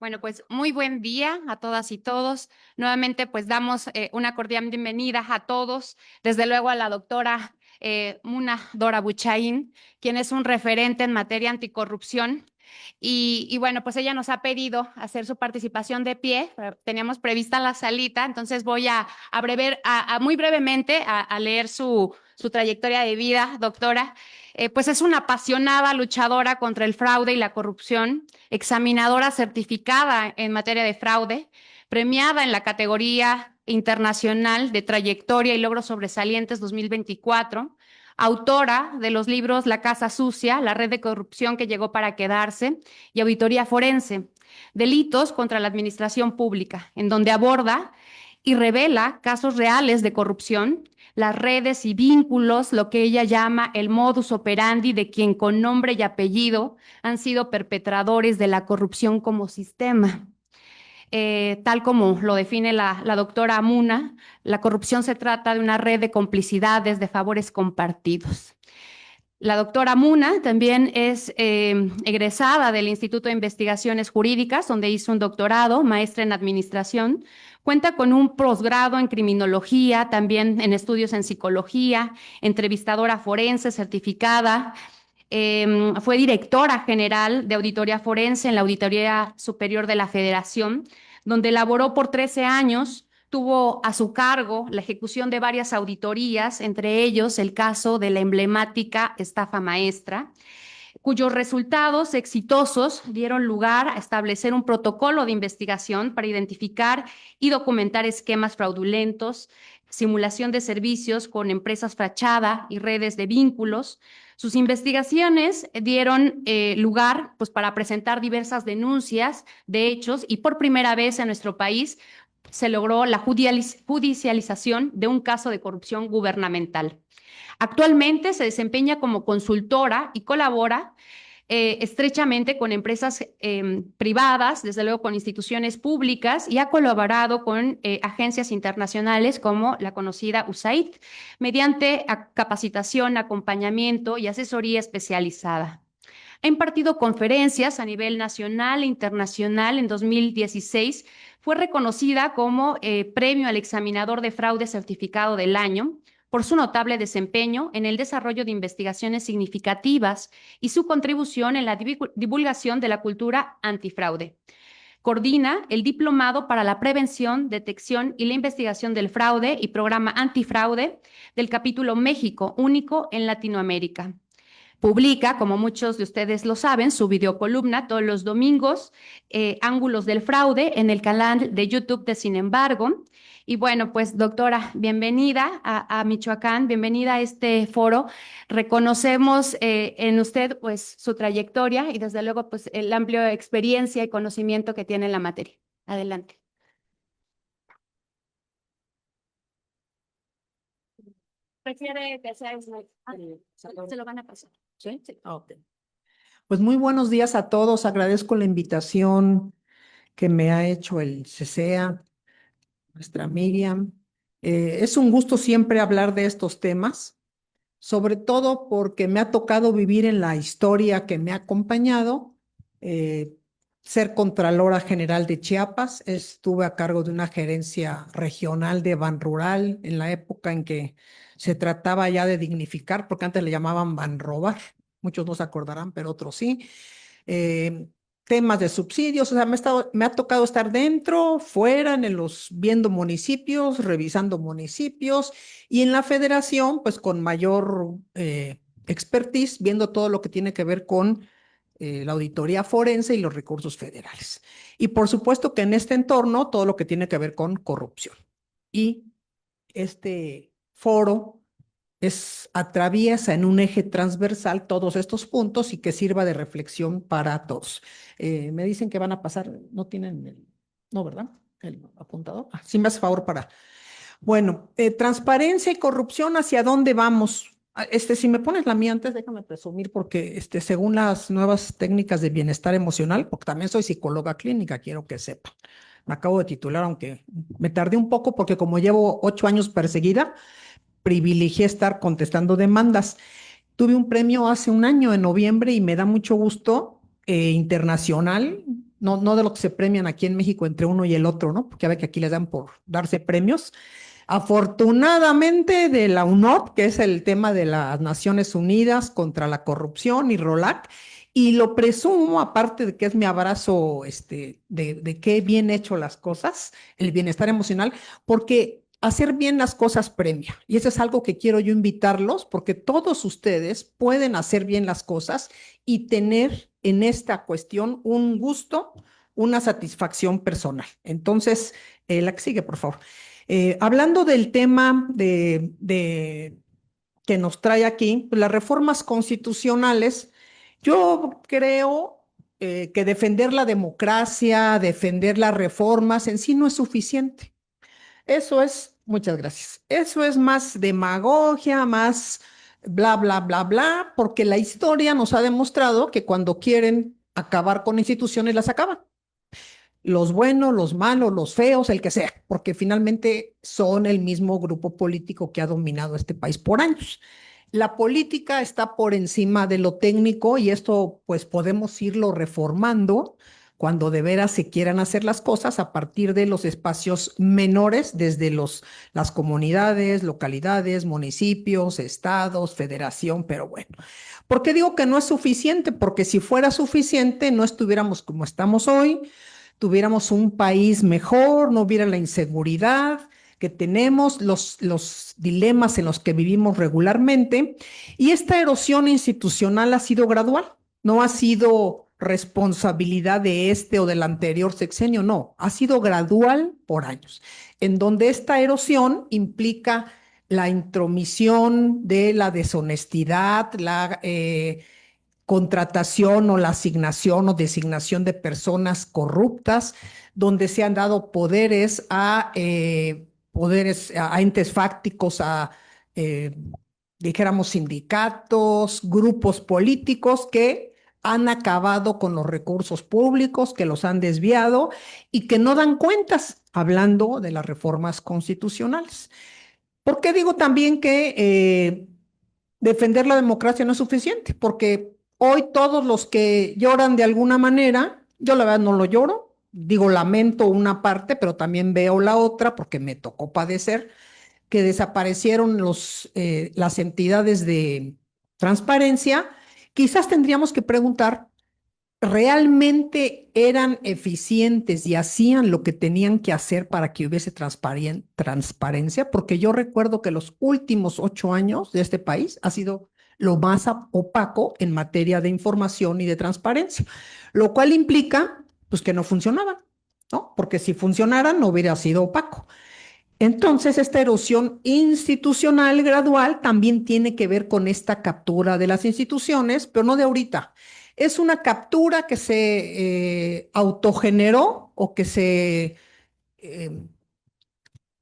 Bueno, pues muy buen día a todas y todos. Nuevamente, pues damos una cordial bienvenida a todos, desde luego a la doctora Muna Dora Buchaín, quien es un referente en materia anticorrupción. Y bueno, pues ella nos ha pedido hacer su participación de pie. Teníamos prevista la salita, entonces voy muy brevemente a leer su trayectoria de vida, doctora. Pues es una apasionada luchadora contra el fraude y la corrupción, examinadora certificada en materia de fraude, premiada en la categoría internacional de trayectoria y logros sobresalientes 2024, autora de los libros La Casa Sucia, la red de corrupción que llegó para quedarse, y Auditoría Forense, delitos contra la administración pública, en donde aborda y revela casos reales de corrupción, las redes y vínculos, lo que ella llama el modus operandi de quien con nombre y apellido han sido perpetradores de la corrupción como sistema. Tal como lo define la doctora Muna, la corrupción se trata de una red de complicidades, de favores compartidos. La doctora Muna también es egresada del Instituto de Investigaciones Jurídicas, donde hizo un doctorado, maestra en administración. Cuenta con un posgrado en criminología, también en estudios en psicología, entrevistadora forense certificada. Fue directora general de Auditoría Forense en la Auditoría Superior de la Federación, donde laboró por 13 años. Tuvo a su cargo la ejecución de varias auditorías, entre ellos el caso de la emblemática estafa maestra, cuyos resultados exitosos dieron lugar a establecer un protocolo de investigación para identificar y documentar esquemas fraudulentos, simulación de servicios con empresas fachada y redes de vínculos. Sus investigaciones dieron lugar pues, para presentar diversas denuncias de hechos y por primera vez en nuestro país se logró la judicialización de un caso de corrupción gubernamental. Actualmente se desempeña como consultora y colabora estrechamente con empresas privadas, desde luego con instituciones públicas, y ha colaborado con agencias internacionales como la conocida USAID, mediante capacitación, acompañamiento y asesoría especializada. Ha impartido conferencias a nivel nacional e internacional. En 2016 fue reconocida como Premio al Examinador de Fraude Certificado del Año por su notable desempeño en el desarrollo de investigaciones significativas y su contribución en la divulgación de la cultura antifraude. Coordina el Diplomado para la Prevención, Detección y la Investigación del Fraude y Programa Antifraude del capítulo México, único en Latinoamérica. Publica, como muchos de ustedes lo saben, su videocolumna todos los domingos, Ángulos del Fraude, en el canal de YouTube de Sin embargo. Y bueno, pues doctora, bienvenida a Michoacán, bienvenida a este foro. Reconocemos en usted pues su trayectoria y desde luego pues el amplio experiencia y conocimiento que tiene en la materia. Adelante. Prefiere que sea se lo van a pasar. ¿Sí? Sí. Ok. Pues muy buenos días a todos. Agradezco la invitación que me ha hecho el CCEA, nuestra Miriam. Es un gusto siempre hablar de estos temas, sobre todo porque me ha tocado vivir en la historia que me ha acompañado, ser Contralora General de Chiapas. Estuve a cargo de una gerencia regional de Banrural en la época en que se trataba ya de dignificar, porque antes le llamaban Banrobar. Muchos no se acordarán, pero otros sí. Temas de subsidios, o sea, me ha tocado estar dentro, fuera, viendo municipios, revisando municipios, y en la federación, pues con mayor expertise, viendo todo lo que tiene que ver con la auditoría forense y los recursos federales. Y por supuesto que en este entorno, todo lo que tiene que ver con corrupción. Y este foro atraviesa en un eje transversal todos estos puntos y que sirva de reflexión para todos. Me dicen que van a pasar, no tienen no, ¿verdad? El apuntador. Sí, me hace favor para. Bueno, transparencia y corrupción, ¿hacia dónde vamos? Si me pones la mía antes, déjame presumir, porque según las nuevas técnicas de bienestar emocional, porque también soy psicóloga clínica, quiero que sepan. Me acabo de titular, aunque me tardé un poco porque como llevo 8 años perseguida, privilegié estar contestando demandas. Tuve un premio hace un año, en noviembre, y me da mucho gusto internacional, no de lo que se premian aquí en México entre uno y el otro, ¿no? Porque ya ve que aquí les dan por darse premios. Afortunadamente de la UNOP, que es el tema de las Naciones Unidas contra la corrupción y ROLAC, y lo presumo, aparte de que es mi abrazo de qué bien hecho las cosas, el bienestar emocional, porque hacer bien las cosas premia. Y eso es algo que quiero yo invitarlos, porque todos ustedes pueden hacer bien las cosas y tener en esta cuestión un gusto, una satisfacción personal. Entonces, la que sigue, por favor. Hablando del tema que nos trae aquí, pues, las reformas constitucionales, yo creo que defender la democracia, defender las reformas en sí no es suficiente. Eso es, muchas gracias. Eso es más demagogia, más bla, bla, bla, bla, porque la historia nos ha demostrado que cuando quieren acabar con instituciones, las acaban. Los buenos, los malos, los feos, el que sea, porque finalmente son el mismo grupo político que ha dominado este país por años. La política está por encima de lo técnico y esto pues podemos irlo reformando cuando de veras se quieran hacer las cosas a partir de los espacios menores, desde las comunidades, localidades, municipios, estados, federación, pero bueno. ¿Por qué digo que no es suficiente? Porque si fuera suficiente no estuviéramos como estamos hoy, tuviéramos un país mejor, no hubiera la inseguridad que tenemos, los dilemas en los que vivimos regularmente. Y esta erosión institucional ha sido gradual, no ha sido responsabilidad de este o del anterior sexenio, no, ha sido gradual por años, en donde esta erosión implica la intromisión de la deshonestidad, la contratación o la asignación o designación de personas corruptas, donde se han dado poderes a entes fácticos, eh, dijéramos, sindicatos, grupos políticos que han acabado con los recursos públicos, que los han desviado y que no dan cuentas, hablando de las reformas constitucionales. ¿Por qué digo también que defender la democracia no es suficiente? Porque hoy todos los que lloran de alguna manera, yo la verdad no lo lloro, digo lamento una parte, pero también veo la otra porque me tocó padecer que desaparecieron las entidades de transparencia. Quizás tendríamos que preguntar, ¿realmente eran eficientes y hacían lo que tenían que hacer para que hubiese transparencia? Porque yo recuerdo que los últimos 8 años de este país ha sido lo más opaco en materia de información y de transparencia, lo cual implica pues que no funcionaban, ¿no? Porque si funcionaran no hubiera sido opaco. Entonces, esta erosión institucional gradual también tiene que ver con esta captura de las instituciones, pero no de ahorita. Es una captura que se autogeneró o que eh,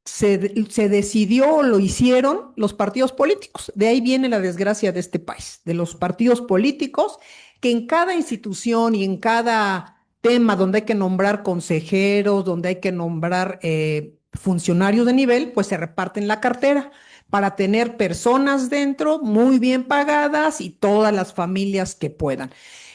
se decidió o lo hicieron los partidos políticos. De ahí viene la desgracia de este país, de los partidos políticos que en cada institución y en cada tema donde hay que nombrar consejeros, donde hay que nombrar funcionarios de nivel, pues se reparten la cartera para tener personas dentro muy bien pagadas y todas las familias que puedan.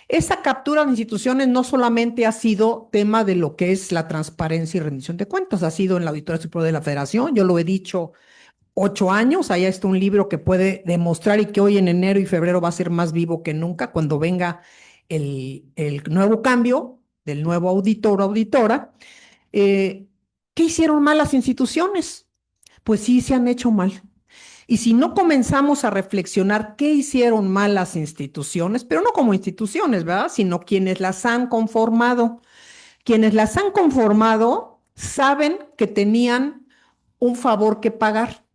Esa captura de instituciones no solamente ha sido tema de lo que es la transparencia y rendición de cuentas, ha sido en la Auditoría Superior de la Federación, yo lo he dicho 8 años, allá está un libro que puede demostrar y que hoy en enero y febrero va a ser más vivo que nunca cuando venga el nuevo cambio del nuevo auditor o auditora. Eh, ¿Qué hicieron mal las instituciones? Pues sí, se han hecho mal. Y si no comenzamos a reflexionar qué hicieron mal las instituciones, pero no como instituciones, ¿verdad? Sino quienes las han conformado. Quienes las han conformado saben que tenían un favor que pagar,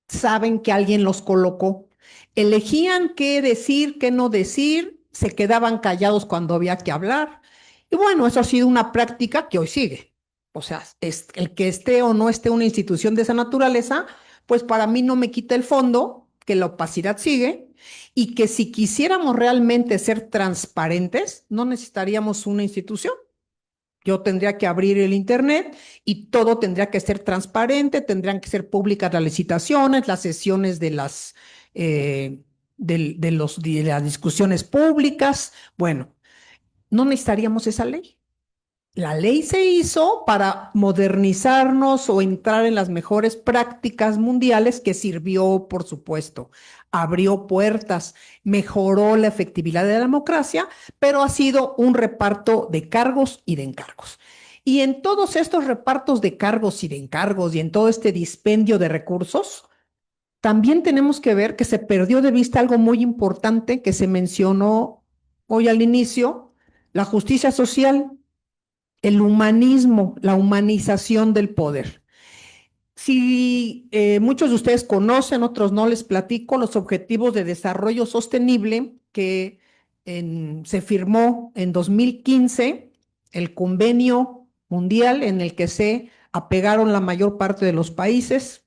saben que alguien los colocó, elegían qué decir, qué no decir, se quedaban callados cuando había que hablar. Y bueno, eso ha sido una práctica que hoy sigue. O sea, es el que esté o no esté una institución de esa naturaleza, pues para mí no me quita el fondo que la opacidad sigue y que si quisiéramos realmente ser transparentes, no necesitaríamos una institución. Yo tendría que abrir el Internet y todo tendría que ser transparente, tendrían que ser públicas las licitaciones, las sesiones de las discusiones públicas. Bueno, no necesitaríamos esa ley. La ley se hizo para modernizarnos o entrar en las mejores prácticas mundiales que sirvió, por supuesto, abrió puertas, mejoró la efectividad de la democracia, pero ha sido un reparto de cargos y de encargos. Y en todos estos repartos de cargos y de encargos y en todo este dispendio de recursos, también tenemos que ver que se perdió de vista algo muy importante que se mencionó hoy al inicio, la justicia social, el humanismo, la humanización del poder. Si muchos de ustedes conocen, otros no, les platico los objetivos de desarrollo sostenible que se firmó en 2015, el convenio mundial en el que se apegaron la mayor parte de los países,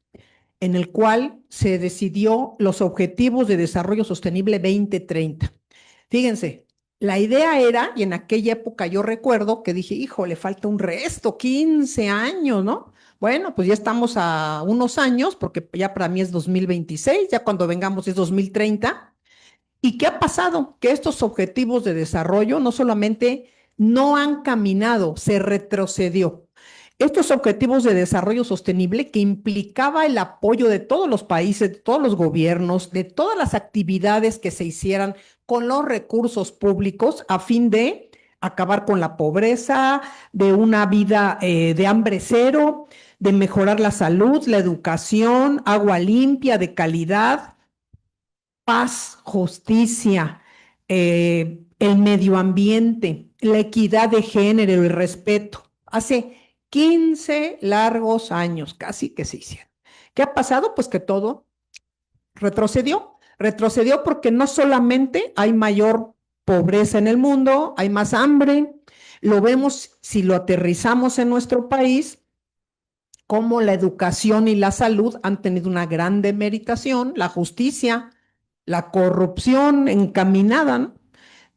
en el cual se decidió los objetivos de desarrollo sostenible 2030. Fíjense, la idea era, y en aquella época yo recuerdo que dije, hijo, le falta un resto, 15 años, ¿no? Bueno, pues ya estamos a unos años, porque ya para mí es 2026, ya cuando vengamos es 2030. ¿Y qué ha pasado? Que estos objetivos de desarrollo no solamente no han caminado, se retrocedió. Estos objetivos de desarrollo sostenible que implicaba el apoyo de todos los países, de todos los gobiernos, de todas las actividades que se hicieran con los recursos públicos a fin de acabar con la pobreza, de una vida de hambre cero, de mejorar la salud, la educación, agua limpia, de calidad, paz, justicia, el medio ambiente, la equidad de género y respeto. Hace 15 largos años casi que se hicieron. ¿Qué ha pasado? Pues que todo retrocedió. Retrocedió porque no solamente hay mayor pobreza en el mundo, hay más hambre. Lo vemos si lo aterrizamos en nuestro país, como la educación y la salud han tenido una gran demeritación, la justicia, la corrupción encaminada, ¿no?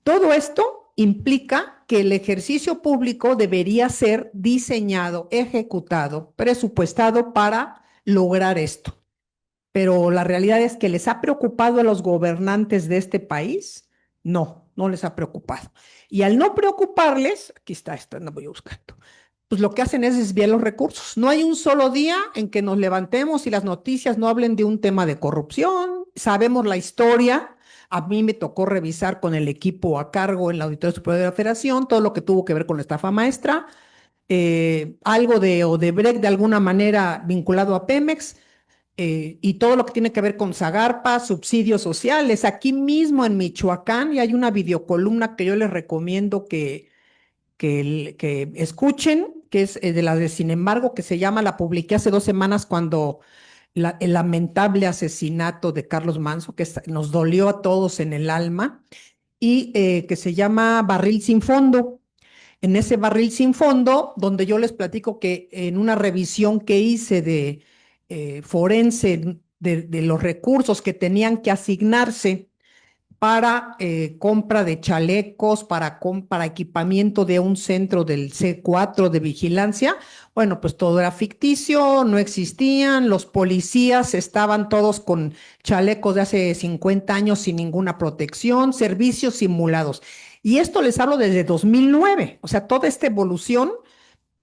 Todo esto implica que el ejercicio público debería ser diseñado, ejecutado, presupuestado para lograr esto. Pero la realidad es que les ha preocupado a los gobernantes de este país. No, no les ha preocupado. Y al no preocuparles, aquí está, no voy a buscar esto, pues lo que hacen es desviar los recursos. No hay un solo día en que nos levantemos y las noticias no hablen de un tema de corrupción. Sabemos la historia. A mí me tocó revisar con el equipo a cargo en la Auditoría Superior de la Federación todo lo que tuvo que ver con la estafa maestra, algo de Odebrecht de alguna manera vinculado a Pemex, y todo lo que tiene que ver con Zagarpa, subsidios sociales. Aquí mismo en Michoacán, y hay una videocolumna que yo les recomiendo que escuchen, que es de la de Sin embargo, que se llama, la publiqué hace 2 semanas cuando el lamentable asesinato de Carlos Manso, que nos dolió a todos en el alma, y que se llama Barril sin fondo. En ese barril sin fondo, donde yo les platico que en una revisión que hice de forense de los recursos que tenían que asignarse para compra de chalecos, para equipamiento de un centro del C4 de vigilancia. Bueno, pues todo era ficticio, no existían, los policías estaban todos con chalecos de hace 50 años sin ninguna protección, servicios simulados. Y esto les hablo desde 2009, o sea, toda esta evolución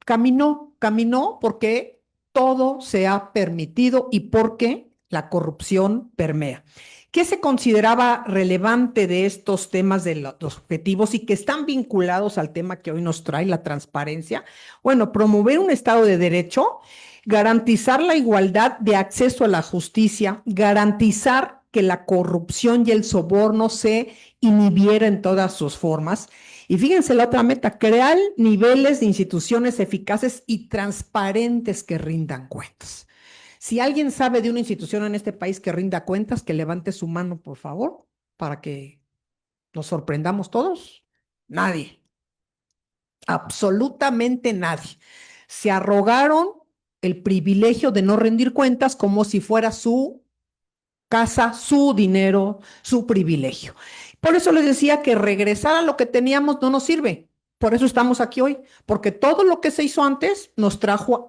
caminó porque todo se ha permitido y porque la corrupción permea. ¿Qué se consideraba relevante de estos temas de los objetivos y que están vinculados al tema que hoy nos trae, la transparencia? Bueno, promover un Estado de Derecho, garantizar la igualdad de acceso a la justicia, garantizar que la corrupción y el soborno se inhibiera en todas sus formas. Y fíjense la otra meta, crear niveles de instituciones eficaces y transparentes que rindan cuentas. Si alguien sabe de una institución en este país que rinda cuentas, que levante su mano, por favor, para que nos sorprendamos todos. Nadie, absolutamente nadie. Se arrogaron el privilegio de no rendir cuentas como si fuera su casa, su dinero, su privilegio. Por eso les decía que regresar a lo que teníamos no nos sirve. Por eso estamos aquí hoy, porque todo lo que se hizo antes nos trajo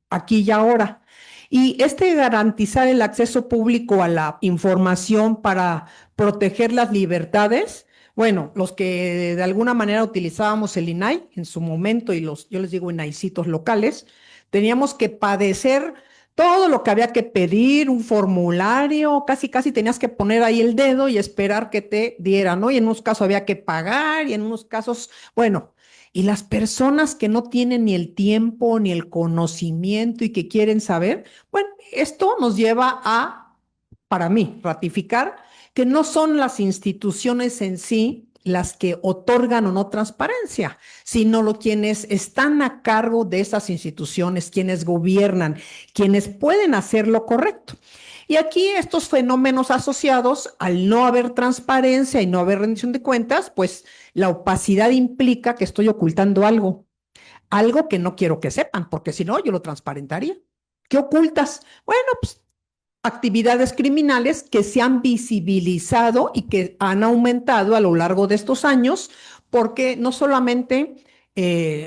aquí y ahora. Y garantizar el acceso público a la información para proteger las libertades, Bueno, los que de alguna manera utilizábamos el INAI en su momento y yo les digo INAIcitos locales, teníamos que padecer todo lo que había que pedir, un formulario, casi casi tenías que poner ahí el dedo y esperar que te dieran, ¿no? Y en unos casos había que pagar y en unos casos, bueno, y las personas que no tienen ni el tiempo ni el conocimiento y que quieren saber, bueno, esto nos lleva a, para mí, ratificar que no son las instituciones en sí las que otorgan o no transparencia, sino quienes están a cargo de esas instituciones, quienes gobiernan, quienes pueden hacer lo correcto. Y aquí estos fenómenos asociados al no haber transparencia y no haber rendición de cuentas, pues la opacidad implica que estoy ocultando algo, algo que no quiero que sepan, porque si no, yo lo transparentaría. ¿Qué ocultas? Bueno, pues actividades criminales que se han visibilizado y que han aumentado a lo largo de estos años, porque no solamente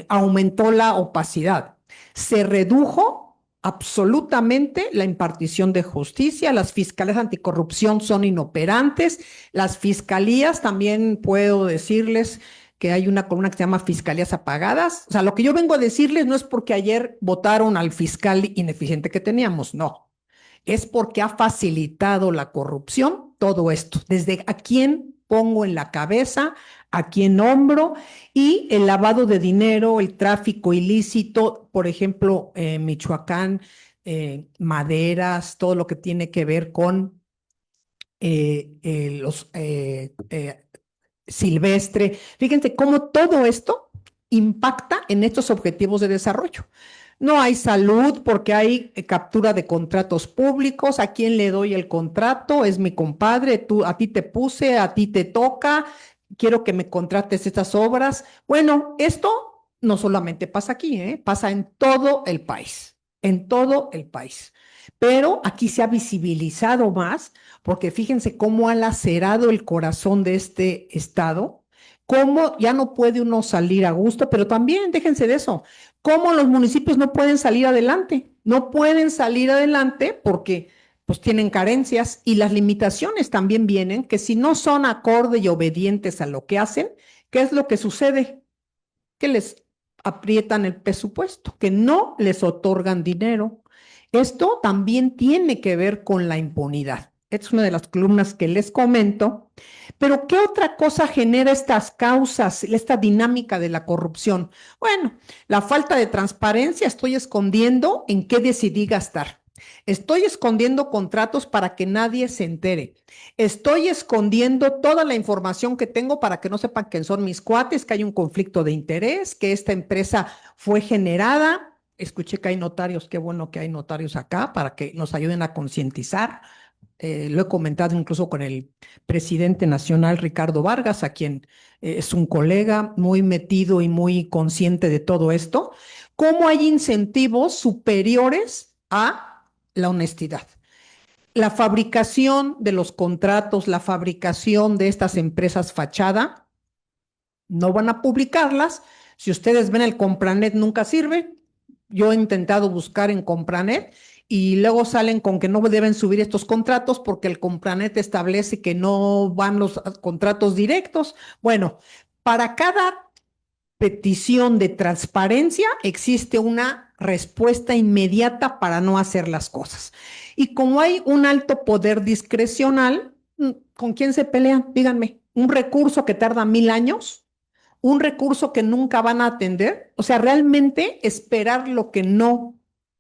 aumentó la opacidad, se redujo absolutamente la impartición de justicia, las fiscalías anticorrupción son inoperantes, las fiscalías también puedo decirles que hay una columna que se llama Fiscalías Apagadas. O sea, lo que yo vengo a decirles no es porque ayer votaron al fiscal ineficiente que teníamos, no, es porque ha facilitado la corrupción todo esto, desde a quién pongo en la cabeza, a quién nombro y el lavado de dinero, el tráfico ilícito, por ejemplo, Michoacán, maderas, todo lo que tiene que ver con los silvestre. Fíjense cómo todo esto impacta en estos objetivos de desarrollo. No hay salud porque hay captura de contratos públicos. ¿A quién le doy el contrato? Es mi compadre, tú, a ti te puse, a ti te toca, quiero que me contrates estas obras. Bueno, esto no solamente pasa aquí, pasa en todo el país. Pero aquí se ha visibilizado más porque fíjense cómo ha lacerado el corazón de este estado, cómo ya no puede uno salir a gusto, pero también déjense de eso, cómo los municipios no pueden salir adelante, no pueden salir adelante porque pues tienen carencias y las limitaciones también vienen que si no son acorde y obedientes a lo que hacen, ¿qué es lo que sucede? Que les aprietan el presupuesto, que no les otorgan dinero. Esto también tiene que ver con la impunidad. Esta es una de las columnas que les comento. Pero ¿qué otra cosa genera estas causas, esta dinámica de la corrupción? Bueno, la falta de transparencia, estoy escondiendo en qué decidí gastar. Estoy escondiendo contratos para que nadie se entere. Estoy escondiendo toda la información que tengo para que no sepan quién son mis cuates, que hay un conflicto de interés, que esta empresa fue generada. Escuché que hay notarios, qué bueno que hay notarios acá para que nos ayuden a concientizar. Lo he comentado incluso con el presidente nacional Ricardo Vargas, a quien es un colega muy metido y muy consciente de todo esto. ¿Cómo hay incentivos superiores a la honestidad? La fabricación de los contratos, la fabricación de estas empresas fachada, no van a publicarlas. Si ustedes ven el Compranet, nunca sirve. Yo he intentado buscar en Compranet y luego salen con que no deben subir estos contratos porque el Compranet establece que no van los contratos directos. Bueno, para cada petición de transparencia existe una respuesta inmediata para no hacer las cosas. Y como hay un alto poder discrecional, ¿con quién se pelean? Díganme, un recurso que tarda 1000 años, un recurso que nunca van a atender. O sea, realmente esperar lo que no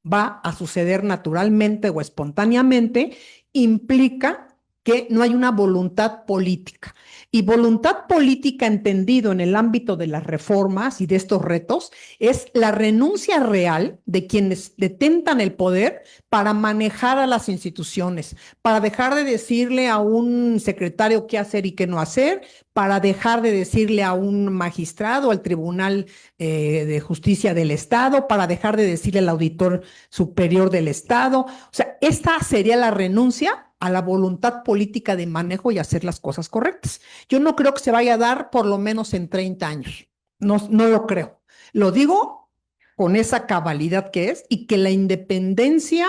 va a suceder naturalmente o espontáneamente implica que no hay una voluntad política. Y voluntad política entendido en el ámbito de las reformas y de estos retos es la renuncia real de quienes detentan el poder para manejar a las instituciones, para dejar de decirle a un secretario qué hacer y qué no hacer, para dejar de decirle a un magistrado, al Tribunal de Justicia del Estado, para dejar de decirle al auditor superior del Estado. O sea, esta sería la renuncia a la voluntad política de manejo y hacer las cosas correctas. Yo no creo que se vaya a dar por lo menos en 30 años. No, no lo creo. Lo digo con esa cabalidad que es y que la independencia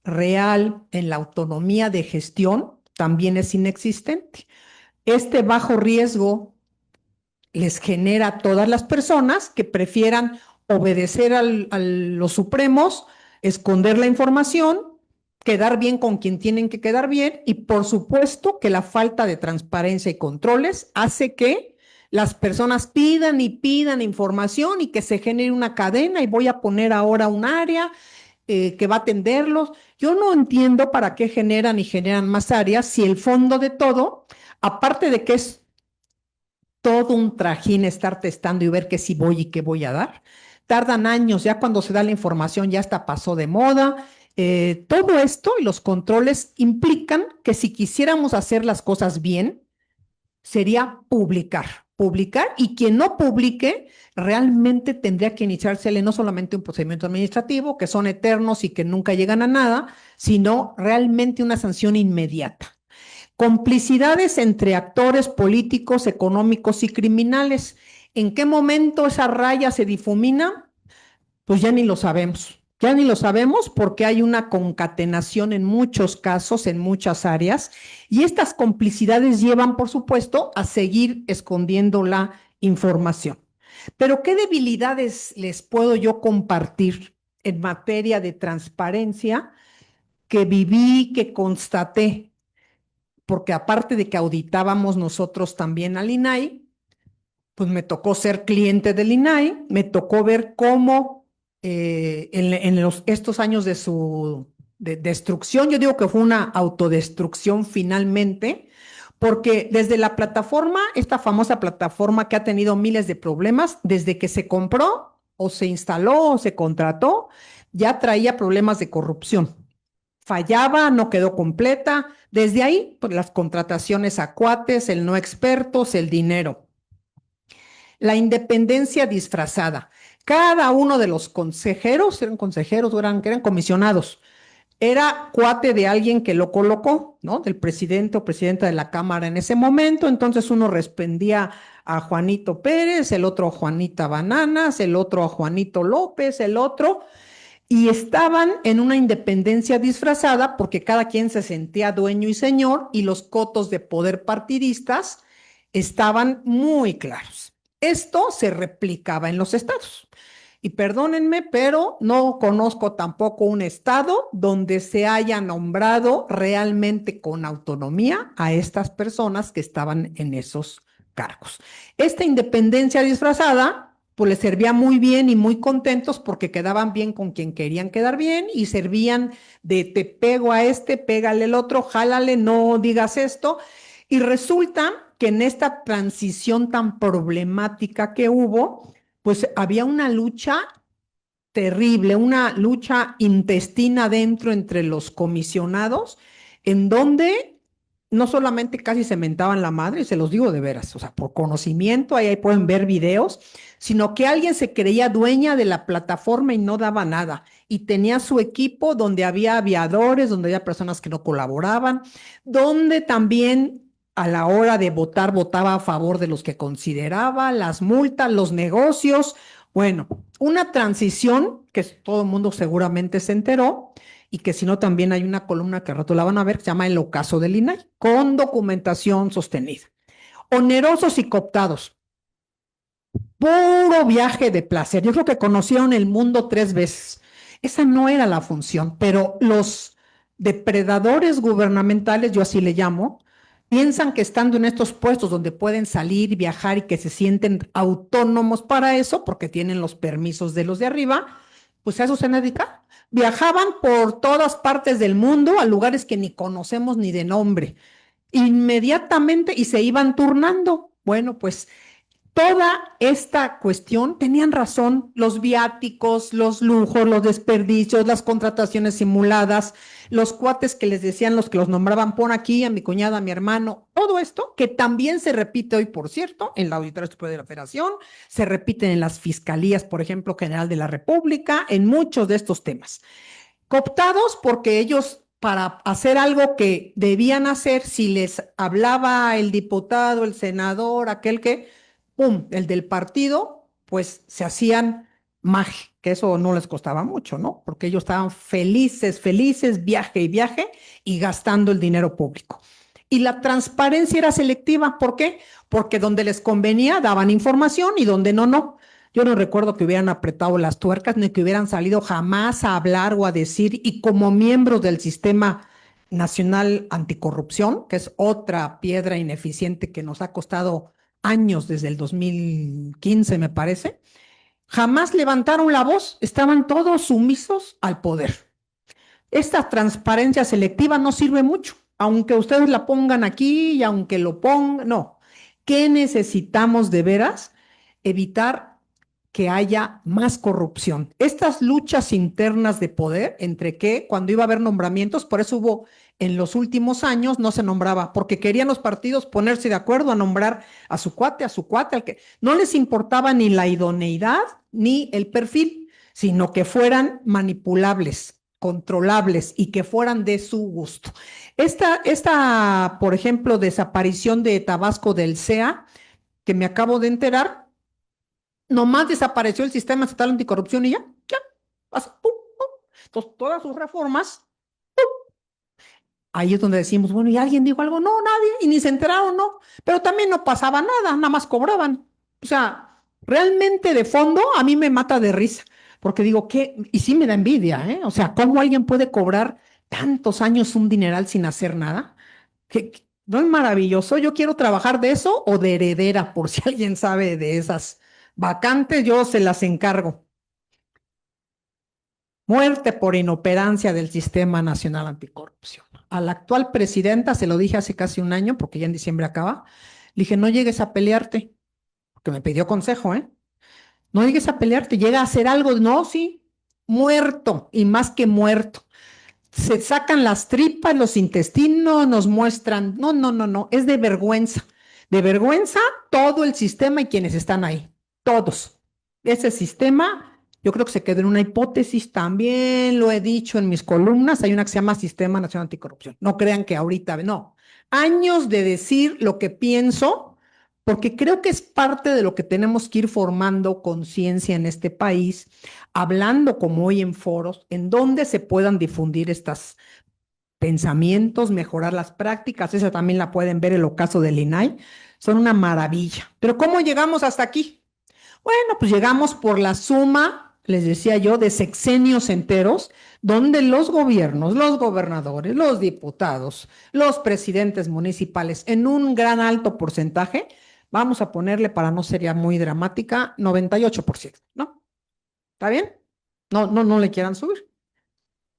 real en la autonomía de gestión también es inexistente. Este bajo riesgo les genera a todas las personas que prefieran obedecer a los supremos, esconder la información, quedar bien con quien tienen que quedar bien y por supuesto que la falta de transparencia y controles hace que las personas pidan y pidan información y que se genere una cadena y voy a poner ahora un área que va a atenderlos. Yo no entiendo para qué generan y generan más áreas si el fondo de todo, aparte de que es todo un trajín estar testando y ver qué sí voy y qué voy a dar. Tardan años, ya cuando se da la información ya hasta pasó de moda. Todo esto y los controles implican que si quisiéramos hacer las cosas bien, sería publicar y quien no publique realmente tendría que iniciársele no solamente un procedimiento administrativo, que son eternos y que nunca llegan a nada, sino realmente una sanción inmediata. Complicidades entre actores políticos, económicos y criminales. ¿En qué momento esa raya se difumina? Pues ya ni lo sabemos. Ya ni lo sabemos porque hay una concatenación en muchos casos, en muchas áreas, y estas complicidades llevan, por supuesto, a seguir escondiendo la información. Pero ¿qué debilidades les puedo yo compartir en materia de transparencia que viví, que constaté? Porque aparte de que auditábamos nosotros también al INAI, pues me tocó ser cliente del INAI, me tocó ver cómo estos años de su destrucción, yo digo que fue una autodestrucción finalmente, porque desde la plataforma, esta famosa plataforma que ha tenido miles de problemas, desde que se compró o se instaló o se contrató, ya traía problemas de corrupción. Fallaba, no quedó completa. Desde ahí, pues las contrataciones a cuates, el no expertos, el dinero. La independencia disfrazada. Cada uno de los consejeros, eran comisionados, era cuate de alguien que lo colocó, ¿no? Del presidente o presidenta de la Cámara en ese momento. Entonces uno respondía a Juanito Pérez, el otro a Juanita Bananas, el otro a Juanito López, el otro, y estaban en una independencia disfrazada porque cada quien se sentía dueño y señor y los cotos de poder partidistas estaban muy claros. Esto se replicaba en los estados. Y perdónenme, pero no conozco tampoco un estado donde se haya nombrado realmente con autonomía a estas personas que estaban en esos cargos. Esta independencia disfrazada pues les servía muy bien y muy contentos porque quedaban bien con quien querían quedar bien y servían de te pego a este, pégale el otro, jálale, no digas esto. Y resulta que en esta transición tan problemática que hubo, pues había una lucha terrible, una lucha intestina dentro entre los comisionados, en donde no solamente casi se mentaban la madre, y se los digo de veras, o sea, por conocimiento, ahí pueden ver videos, sino que alguien se creía dueña de la plataforma y no daba nada, y tenía su equipo donde había aviadores, donde había personas que no colaboraban, donde también a la hora de votar votaba a favor de los que consideraba, las multas, los negocios, bueno, una transición que todo el mundo seguramente se enteró y que si no también hay una columna que al rato la van a ver que se llama El ocaso del INAI, con documentación sostenida. Onerosos y cooptados, puro viaje de placer. Yo creo que conocieron el mundo 3 veces. Esa no era la función, pero los depredadores gubernamentales, yo así le llamo, piensan que estando en estos puestos donde pueden salir, viajar y que se sienten autónomos para eso, porque tienen los permisos de los de arriba, pues a eso se dedican. Viajaban por todas partes del mundo a lugares que ni conocemos ni de nombre, inmediatamente y se iban turnando. Bueno, pues toda esta cuestión tenían razón, los viáticos, los lujos, los desperdicios, las contrataciones simuladas, los cuates que les decían, los que los nombraban, pon aquí a mi cuñada, a mi hermano, todo esto que también se repite hoy, por cierto, en la Auditoría Superior de la Federación, se repiten en las fiscalías, por ejemplo, General de la República, en muchos de estos temas. Cooptados porque ellos para hacer algo que debían hacer, si les hablaba el diputado, el senador, aquel que pum, el del partido, pues se hacían magia, que eso no les costaba mucho, ¿no? Porque ellos estaban felices, felices, viaje y viaje y gastando el dinero público. y la transparencia era selectiva. ¿Por qué? Porque donde les convenía daban información y donde no, no. Yo no recuerdo que hubieran apretado las tuercas ni que hubieran salido jamás a hablar o a decir, y como miembros del Sistema Nacional Anticorrupción, que es otra piedra ineficiente que nos ha costado años desde el 2015, me parece, jamás levantaron la voz, estaban todos sumisos al poder. Esta transparencia selectiva no sirve mucho, aunque ustedes la pongan aquí y aunque lo pongan, no. ¿Qué necesitamos de veras? Evitar que haya más corrupción. Estas luchas internas de poder, entre que cuando iba a haber nombramientos, por eso hubo en los últimos años, no se nombraba, porque querían los partidos ponerse de acuerdo a nombrar a su cuate, al que no les importaba ni la idoneidad ni el perfil, sino que fueran manipulables, controlables y que fueran de su gusto. Por ejemplo, desaparición de Tabasco del CEA, que me acabo de enterar, nomás desapareció el sistema estatal anticorrupción y ya, así, pum, pum. Entonces, todas sus reformas, ahí es donde decimos, bueno, ¿y alguien dijo algo? No, nadie, y ni se enteraron, no, pero también no pasaba nada, nada más cobraban. O sea, realmente de fondo a mí me mata de risa, porque digo, ¿qué? Y sí me da envidia, ¿eh? O sea, ¿cómo alguien puede cobrar tantos años un dineral sin hacer nada? ¿No es maravilloso? Yo quiero trabajar de eso o de heredera, por si alguien sabe de esas vacantes, yo se las encargo. Muerte por inoperancia del Sistema Nacional Anticorrupción. A la actual presidenta, se lo dije hace casi un año, porque ya en diciembre acaba, le dije, no llegues a pelearte, porque me pidió consejo, ¿eh? No llegues a pelearte, llega a hacer algo, no, sí, muerto, y más que muerto. Se sacan las tripas, los intestinos, nos muestran, no, no, no, no, es de vergüenza todo el sistema y quienes están ahí, todos. Ese sistema, yo creo que se quedó en una hipótesis, también lo he dicho en mis columnas, hay una que se llama Sistema Nacional Anticorrupción, no crean que ahorita, no, años de decir lo que pienso, porque creo que es parte de lo que tenemos que ir formando conciencia en este país, hablando como hoy en foros, en donde se puedan difundir estos pensamientos, mejorar las prácticas. Esa también la pueden ver en el ocaso del INAI. Son una maravilla. Pero ¿cómo llegamos hasta aquí? Bueno, pues llegamos por la suma, les decía yo, de sexenios enteros, donde los gobiernos, los gobernadores, los diputados, los presidentes municipales, en un gran alto porcentaje, vamos a ponerle, para no ser ya muy dramática, 98%, ¿no? ¿Está bien? No, no, no le quieran subir.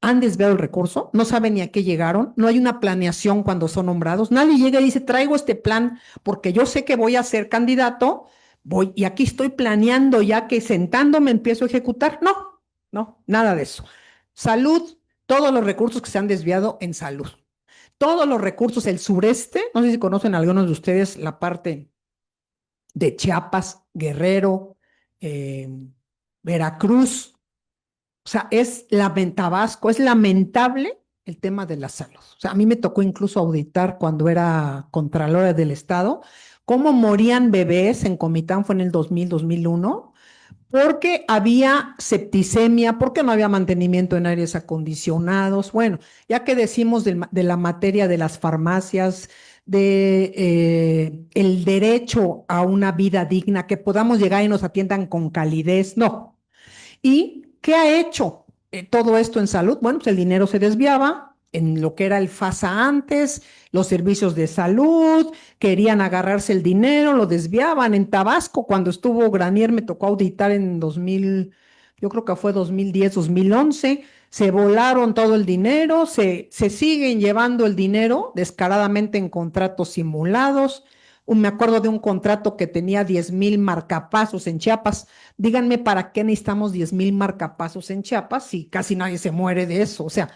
Han desviado el recurso, no saben ni a qué llegaron, no hay una planeación cuando son nombrados, nadie llega y dice, traigo este plan porque yo sé que voy a ser candidato, voy y aquí estoy planeando ya que sentándome empiezo a ejecutar. No, no, nada de eso. Salud, todos los recursos que se han desviado en salud, todos los recursos, el sureste, no sé si conocen algunos de ustedes la parte de Chiapas, Guerrero, eh, Veracruz. O sea, Tabasco, es lamentable el tema de la salud. O sea, a mí me tocó incluso auditar cuando era Contralora del Estado, cómo morían bebés en Comitán, fue en el 2000, 2001, porque había septicemia, porque no había mantenimiento en aires acondicionados. Bueno, ya que decimos de la materia de las farmacias, de el derecho a una vida digna, que podamos llegar y nos atiendan con calidez, no. ¿Y qué ha hecho todo esto en salud? Bueno, pues el dinero se desviaba en lo que era el FASA antes, los servicios de salud, querían agarrarse el dinero, lo desviaban. En Tabasco, cuando estuvo Granier, me tocó auditar en 2000, yo creo que fue 2010, 2011, se volaron todo el dinero, se siguen llevando el dinero descaradamente en contratos simulados. Me acuerdo de un contrato que tenía 10,000 marcapasos en Chiapas. Díganme, ¿para qué necesitamos 10,000 marcapasos en Chiapas si casi nadie se muere de eso? O sea,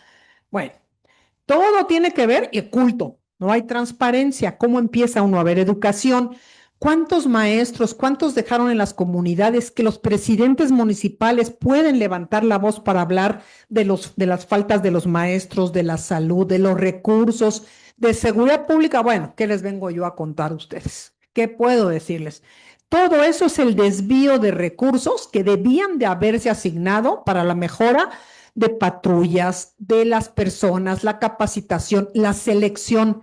bueno, todo tiene que ver y oculto. No hay transparencia. ¿Cómo empieza uno a ver educación? ¿Cuántos maestros, cuántos dejaron en las comunidades que los presidentes municipales pueden levantar la voz para hablar de las faltas de los maestros, de la salud, de los recursos, de seguridad pública? Bueno, ¿qué les vengo yo a contar a ustedes? ¿Qué puedo decirles? Todo eso es el desvío de recursos que debían de haberse asignado para la mejora de patrullas, de las personas, la capacitación, la selección.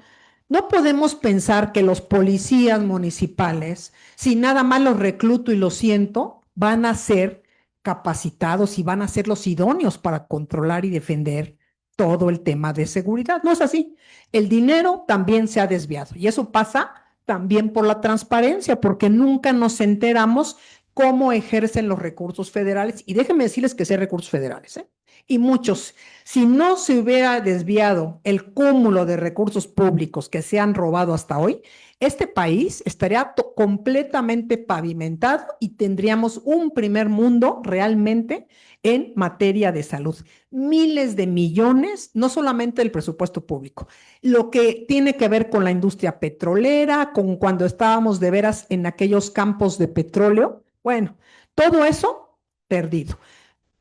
No podemos pensar que los policías municipales, si nada más los recluto y los siento, van a ser capacitados y van a ser los idóneos para controlar y defender todo el tema de seguridad. No es así. El dinero también se ha desviado y eso pasa también por la transparencia, porque nunca nos enteramos cómo ejercen los recursos federales. Y déjenme decirles que sé recursos federales, ¿eh? Y muchos. Si no se hubiera desviado el cúmulo de recursos públicos que se han robado hasta hoy, este país estaría completamente pavimentado y tendríamos un primer mundo realmente en materia de salud. Miles de millones, no solamente el presupuesto público, lo que tiene que ver con la industria petrolera, con cuando estábamos de veras en aquellos campos de petróleo, bueno, todo eso perdido.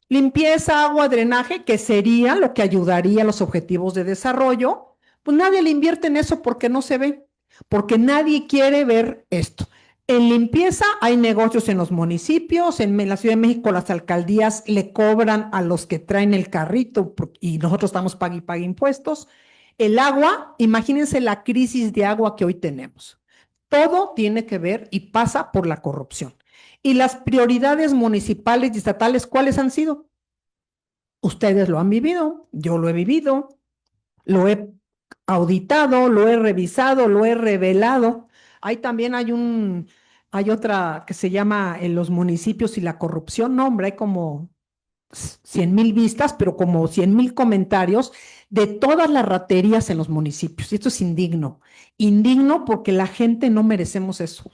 Limpieza, agua, drenaje, que sería lo que ayudaría a los objetivos de desarrollo, pues nadie le invierte en eso porque no se ve, porque nadie quiere ver esto. En limpieza hay negocios en los municipios, en la Ciudad de México las alcaldías le cobran a los que traen el carrito y nosotros estamos pague y pague impuestos. El agua, imagínense la crisis de agua que hoy tenemos. Todo tiene que ver y pasa por la corrupción. Y las prioridades municipales y estatales, ¿cuáles han sido? Ustedes lo han vivido, yo lo he vivido, lo he auditado, lo he revisado, lo he revelado. Ahí también hay otra que se llama en los municipios y la corrupción. No, hombre, hay como 100,000 vistas, pero como 100,000 comentarios de todas las raterías en los municipios. Y esto es indigno. Indigno porque la gente no merecemos eso.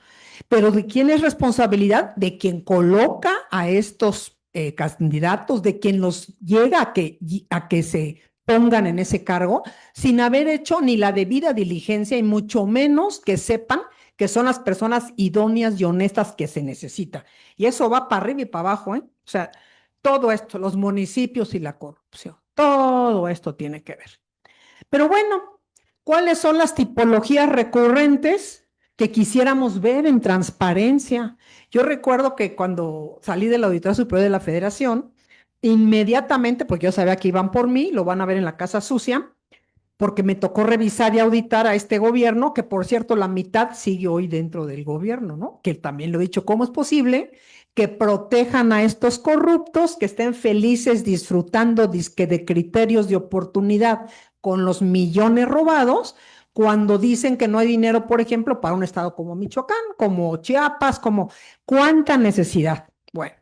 Pero ¿de quién es responsabilidad? De quien coloca a estos candidatos, de quien los llega a que se pongan en ese cargo sin haber hecho ni la debida diligencia y mucho menos que sepan que son las personas idóneas y honestas que se necesitan. Y eso va para arriba y para abajo, ¿eh? O sea, todo esto, los municipios y la corrupción, todo esto tiene que ver. Pero bueno, ¿cuáles son las tipologías recurrentes que quisiéramos ver en transparencia? Yo recuerdo que cuando salí de la Auditoría Superior de la Federación, inmediatamente, porque yo sabía que iban por mí, lo van a ver en la Casa Sucia, porque me tocó revisar y auditar a este gobierno, que por cierto la mitad sigue hoy dentro del gobierno, ¿no? Que también lo he dicho, ¿cómo es posible que protejan a estos corruptos, que estén felices disfrutando de criterios de oportunidad con los millones robados, cuando dicen que no hay dinero, por ejemplo, para un estado como Michoacán, como Chiapas, como cuánta necesidad? Bueno,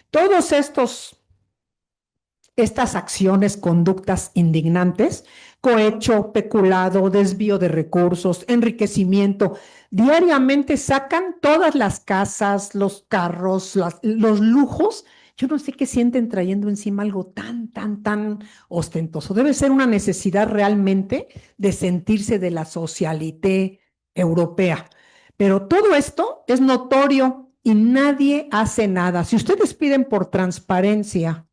todos estas acciones, conductas indignantes, cohecho, peculado, desvío de recursos, enriquecimiento, diariamente sacan todas las casas, los carros, los lujos. Yo no sé qué sienten trayendo encima algo tan, tan, tan ostentoso. Debe ser una necesidad realmente de sentirse de la socialité europea. Pero todo esto es notorio y nadie hace nada. Si ustedes piden por transparencia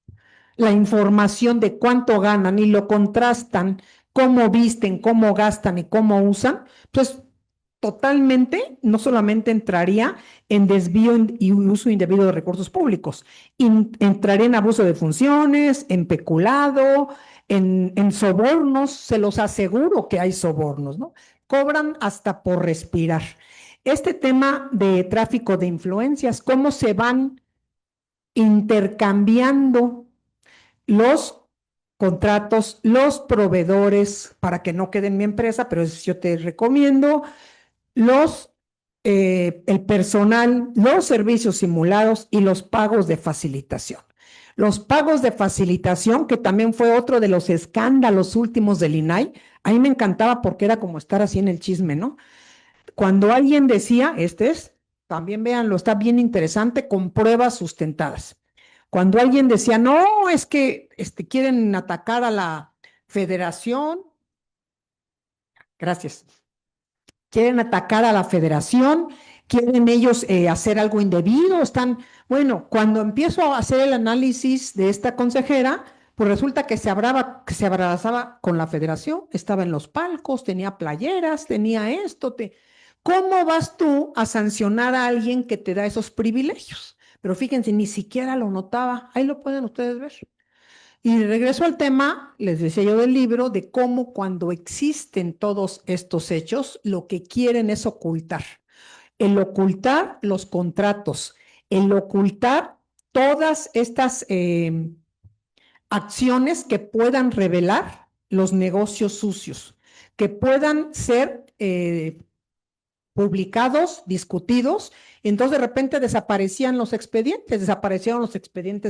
la información de cuánto ganan y lo contrastan, cómo visten, cómo gastan y cómo usan, pues totalmente, no solamente entraría en desvío y uso indebido de recursos públicos, entraría en abuso de funciones, en peculado, en sobornos, se los aseguro que hay sobornos, ¿no? Cobran hasta por respirar. Este tema de tráfico de influencias, cómo se van intercambiando los contratos, los proveedores, para que no quede en mi empresa, pero eso yo te recomiendo, el personal, los servicios simulados y los pagos de facilitación. Los pagos de facilitación, que también fue otro de los escándalos últimos del INAI, a mí me encantaba porque era como estar así en el chisme, ¿no? Cuando alguien decía, también véanlo, está bien interesante, con pruebas sustentadas. Cuando alguien decía, no, es que quieren atacar a la federación, gracias, quieren atacar a la federación, quieren ellos hacer algo indebido, bueno, cuando empiezo a hacer el análisis de esta consejera, pues resulta que que se abrazaba con la federación, estaba en los palcos, tenía playeras, tenía esto, ¿cómo vas tú a sancionar a alguien que te da esos privilegios? Pero fíjense, ni siquiera lo notaba, ahí lo pueden ustedes ver. Y regreso al tema, les decía yo del libro, de cómo cuando existen todos estos hechos, lo que quieren es ocultar. El ocultar los contratos, el ocultar todas estas acciones que puedan revelar los negocios sucios, que puedan ser publicados, discutidos. Entonces de repente desaparecieron los expedientes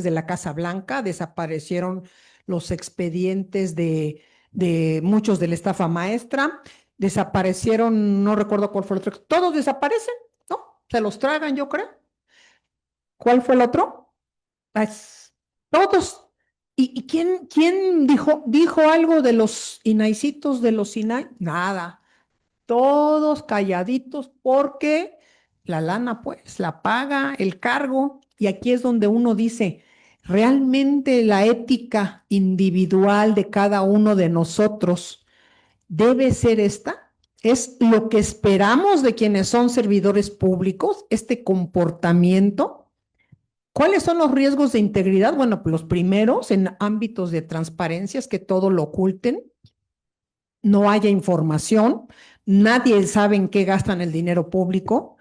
de la Casa Blanca, desaparecieron los expedientes de muchos de la estafa maestra, desaparecieron, no recuerdo cuál fue el otro, todos desaparecen, ¿no? Se los tragan, yo creo. ¿Cuál fue el otro? Pues, todos. ¿Y quién dijo algo de los inaicitos de los Inay? Nada, todos calladitos porque la lana pues la paga el cargo y aquí es donde uno dice, realmente la ética individual de cada uno de nosotros debe ser esta, es lo que esperamos de quienes son servidores públicos, este comportamiento. ¿Cuáles son los riesgos de integridad? Bueno, pues los primeros en ámbitos de transparencia es que todo lo oculten, no haya información, nadie sabe en qué gastan el dinero público,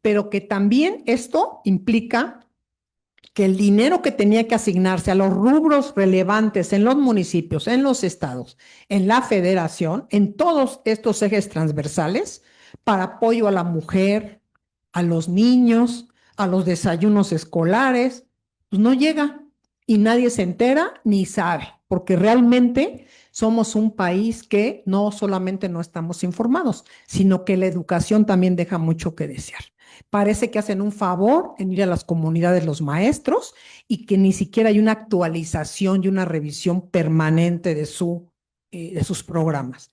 pero que también esto implica que el dinero que tenía que asignarse a los rubros relevantes en los municipios, en los estados, en la federación, en todos estos ejes transversales, para apoyo a la mujer, a los niños, a los desayunos escolares, pues no llega y nadie se entera ni sabe, porque realmente somos un país que no solamente no estamos informados, sino que la educación también deja mucho que desear. Parece que hacen un favor en ir a las comunidades los maestros y que ni siquiera hay una actualización y una revisión permanente de sus programas.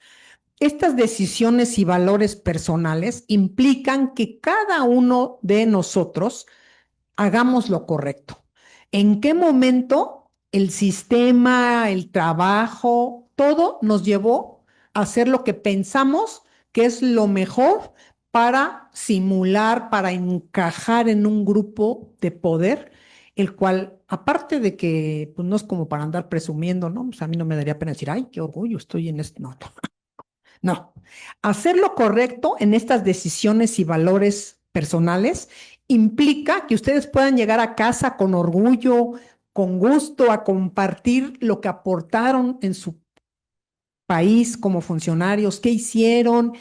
Estas decisiones y valores personales implican que cada uno de nosotros hagamos lo correcto. ¿En qué momento el sistema, el trabajo, todo nos llevó a hacer lo que pensamos que es lo mejor para simular, para encajar en un grupo de poder, el cual, aparte de que pues, no es como para andar presumiendo, ¿no? Pues a mí no me daría pena decir, ay, qué orgullo, estoy en esto. No, no, no. Hacer lo correcto en estas decisiones y valores personales implica que ustedes puedan llegar a casa con orgullo, con gusto, a compartir lo que aportaron en su país como funcionarios, qué hicieron,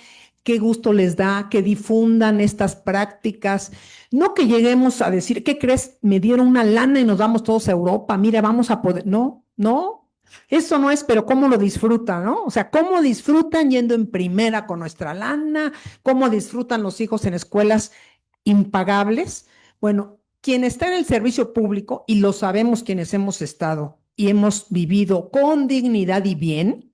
qué gusto les da, que difundan estas prácticas. No que lleguemos a decir, ¿qué crees? Me dieron una lana y nos vamos todos a Europa, mira, vamos a poder. No, no, eso no es, pero cómo lo disfrutan, ¿no? O sea, cómo disfrutan yendo en primera con nuestra lana, cómo disfrutan los hijos en escuelas impagables. Bueno, quien está en el servicio público, y lo sabemos quienes hemos estado y hemos vivido con dignidad y bien,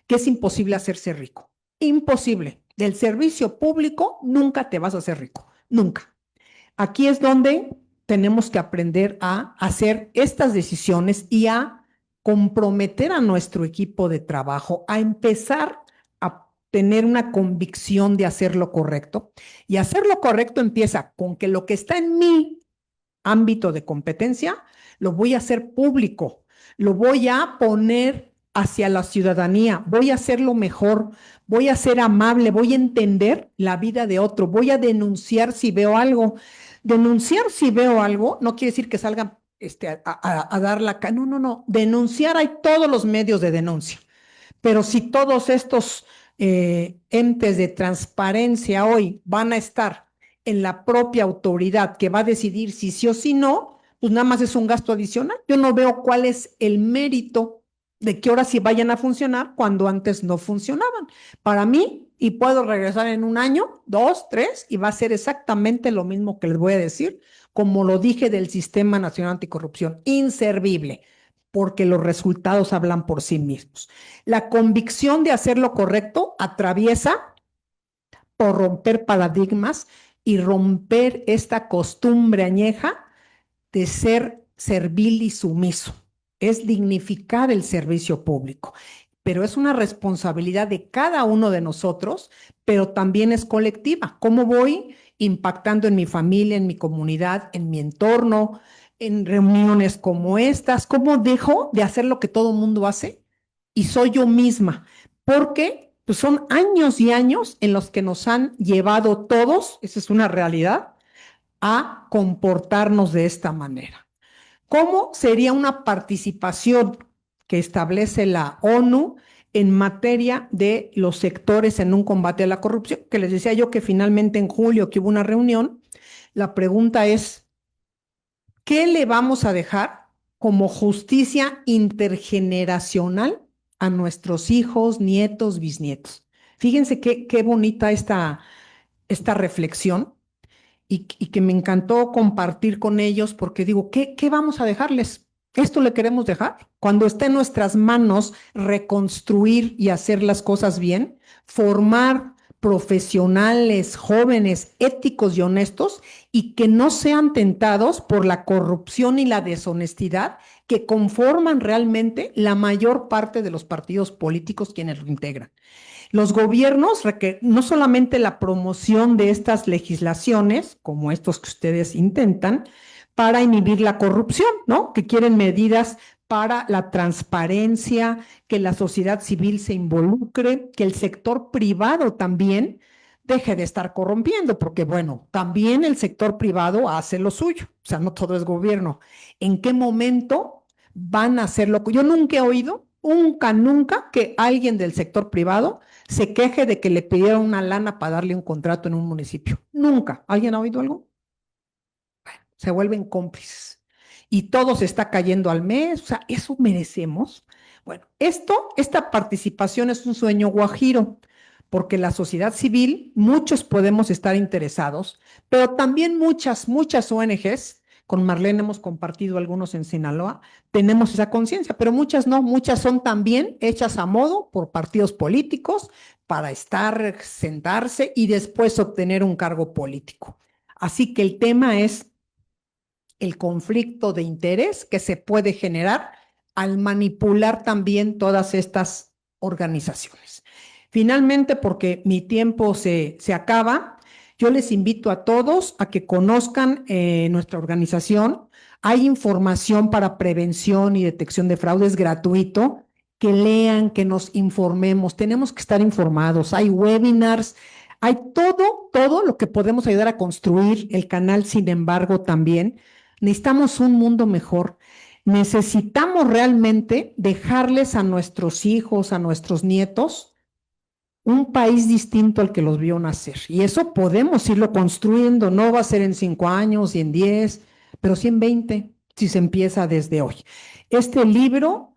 que es imposible hacerse rico. Imposible. Del servicio público nunca te vas a hacer rico. Nunca. Aquí es donde tenemos que aprender a hacer estas decisiones y a comprometer a nuestro equipo de trabajo, a empezar a tener una convicción de hacer lo correcto. Y hacer lo correcto empieza con que lo que está en mi ámbito de competencia lo voy a hacer público, lo voy a poner hacia la ciudadanía, voy a hacerlo mejor, voy a ser amable, voy a entender la vida de otro, voy a denunciar si veo algo. Denunciar si veo algo no quiere decir que salgan a dar la cara, no, no, no, denunciar hay todos los medios de denuncia, pero si todos estos entes de transparencia hoy van a estar en la propia autoridad que va a decidir si sí o si no, pues nada más es un gasto adicional. Yo no veo cuál es el mérito de que ahora sí vayan a funcionar cuando antes no funcionaban. Para mí, y puedo regresar en un año, dos, tres, y va a ser exactamente lo mismo que les voy a decir, como lo dije del Sistema Nacional Anticorrupción, inservible, porque los resultados hablan por sí mismos. La convicción de hacer lo correcto atraviesa por romper paradigmas y romper esta costumbre añeja de ser servil y sumiso. Es dignificar el servicio público, pero es una responsabilidad de cada uno de nosotros, pero también es colectiva. ¿Cómo voy impactando en mi familia, en mi comunidad, en mi entorno? en reuniones como estas? ¿Cómo dejo de hacer lo que todo el mundo hace y soy yo misma? Porque pues, son años y años en los que nos han llevado todos, esa es una realidad, a comportarnos de esta manera. ¿Cómo sería una participación que establece la ONU en materia de los sectores en un combate a la corrupción? Que les decía yo que finalmente en julio que hubo una reunión, la pregunta es, ¿qué le vamos a dejar como justicia intergeneracional a nuestros hijos, nietos, bisnietos? Fíjense qué bonita esta reflexión y que me encantó compartir con ellos porque digo, ¿qué vamos a dejarles? ¿Esto le queremos dejar? Cuando esté en nuestras manos reconstruir y hacer las cosas bien, formar profesionales, jóvenes, éticos y honestos y que no sean tentados por la corrupción y la deshonestidad que conforman realmente la mayor parte de los partidos políticos quienes lo integran. Los gobiernos, no solamente la promoción de estas legislaciones, como estos que ustedes intentan, para inhibir la corrupción, ¿no? Que quieren medidas para la transparencia, que la sociedad civil se involucre, que el sector privado también deje de estar corrompiendo, porque bueno, también el sector privado hace lo suyo, o sea, no todo es gobierno. ¿En qué momento van a hacerlo? Yo nunca he oído, nunca que alguien del sector privado se queje de que le pidieron una lana para darle un contrato en un municipio. Nunca. ¿Alguien ha oído algo? Se vuelven cómplices. Y todo se está cayendo al mes. O sea, ¿eso merecemos? Bueno, esta participación es un sueño guajiro, porque la sociedad civil, muchos podemos estar interesados, pero también muchas ONGs, con Marlene hemos compartido algunos en Sinaloa, tenemos esa conciencia, pero muchas no, muchas son también hechas a modo por partidos políticos para estar, sentarse y después obtener un cargo político. Así que el tema es el conflicto de interés que se puede generar al manipular también todas estas organizaciones. Finalmente, porque mi tiempo se acaba, yo les invito a todos a que conozcan nuestra organización. Hay información para prevención y detección de fraudes gratuito. Que lean, que nos informemos. Tenemos que estar informados. Hay webinars, hay todo lo que podemos ayudar a construir. El canal, sin embargo, también. Necesitamos un mundo mejor. Necesitamos realmente dejarles a nuestros hijos, a nuestros nietos, un país distinto al que los vio nacer. Y eso podemos irlo construyendo. No va a ser en 5 años y en 10, pero sí en 20, si se empieza desde hoy. Este libro,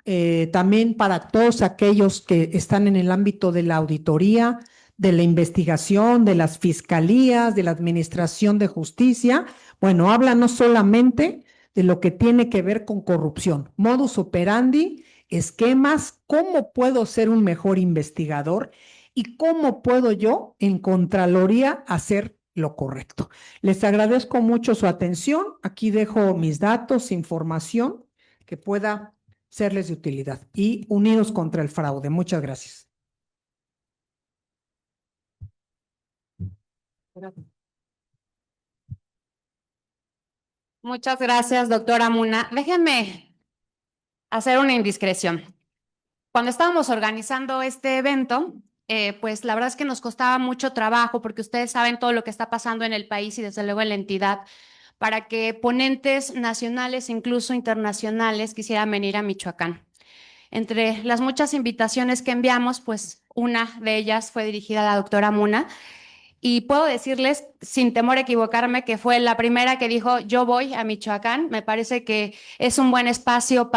también para todos aquellos que están en el ámbito de la auditoría, de la investigación, de las fiscalías, de la administración de justicia, bueno, habla no solamente de lo que tiene que ver con corrupción, modus operandi, esquemas, cómo puedo ser un mejor investigador y cómo puedo yo en Contraloría hacer lo correcto. Les agradezco mucho su atención. Aquí dejo mis datos, información que pueda serles de utilidad y unidos contra el fraude. Muchas gracias. Muchas gracias, doctora Muna. Déjenme hacer una indiscreción. Cuando estábamos organizando este evento, pues la verdad es que nos costaba mucho trabajo porque ustedes saben todo lo que está pasando en el país y desde luego en la entidad para que ponentes nacionales, incluso internacionales, quisieran venir a Michoacán. Entre las muchas invitaciones que enviamos, pues una de ellas fue dirigida a la doctora Muna. Y puedo decirles, sin temor a equivocarme, que fue la primera que dijo, yo voy a Michoacán. Me parece que es un buen espacio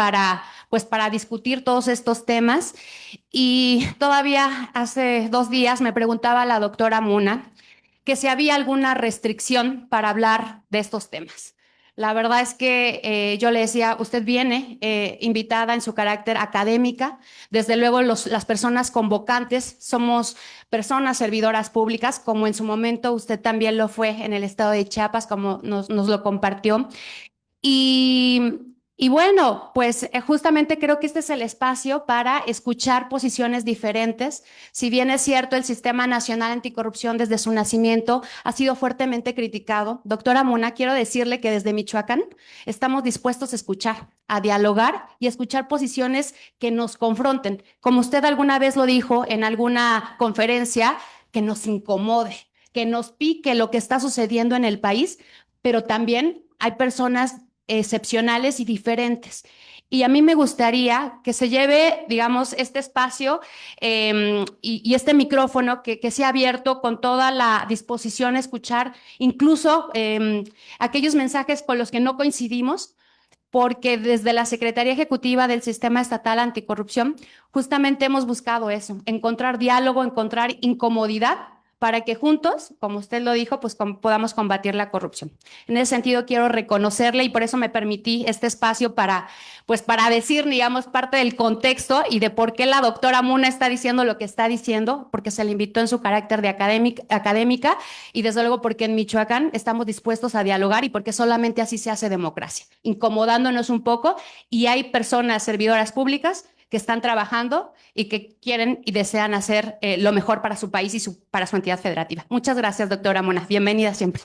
pues, para discutir todos estos temas. Y todavía hace 2 días me preguntaba la doctora Muna que si había alguna restricción para hablar de estos temas. La verdad es que yo le decía, usted viene invitada en su carácter académica. Desde luego las personas convocantes somos personas servidoras públicas, como en su momento usted también lo fue en el estado de Chiapas, como nos lo compartió. Y, Y bueno, pues justamente creo que este es el espacio para escuchar posiciones diferentes. Si bien es cierto, el Sistema Nacional Anticorrupción desde su nacimiento ha sido fuertemente criticado. Doctora Muna, quiero decirle que desde Michoacán estamos dispuestos a escuchar, a dialogar y a escuchar posiciones que nos confronten. Como usted alguna vez lo dijo en alguna conferencia, que nos incomode, que nos pique lo que está sucediendo en el país, pero también hay personas excepcionales y diferentes. Y a mí me gustaría que se lleve, digamos, este espacio y este micrófono que sea abierto con toda la disposición a escuchar, incluso aquellos mensajes con los que no coincidimos, porque desde la Secretaría Ejecutiva del Sistema Estatal Anticorrupción justamente hemos buscado eso, encontrar diálogo, encontrar incomodidad para que juntos, como usted lo dijo, pues podamos combatir la corrupción. En ese sentido quiero reconocerle y por eso me permití este espacio para, pues para decir, digamos, parte del contexto y de por qué la doctora Muna está diciendo lo que está diciendo, porque se le invitó en su carácter de académica y desde luego porque en Michoacán estamos dispuestos a dialogar y porque solamente así se hace democracia, incomodándonos un poco y hay personas servidoras públicas que están trabajando y que quieren y desean hacer lo mejor para su país y para su entidad federativa. Muchas gracias, doctora Mona. Bienvenida siempre.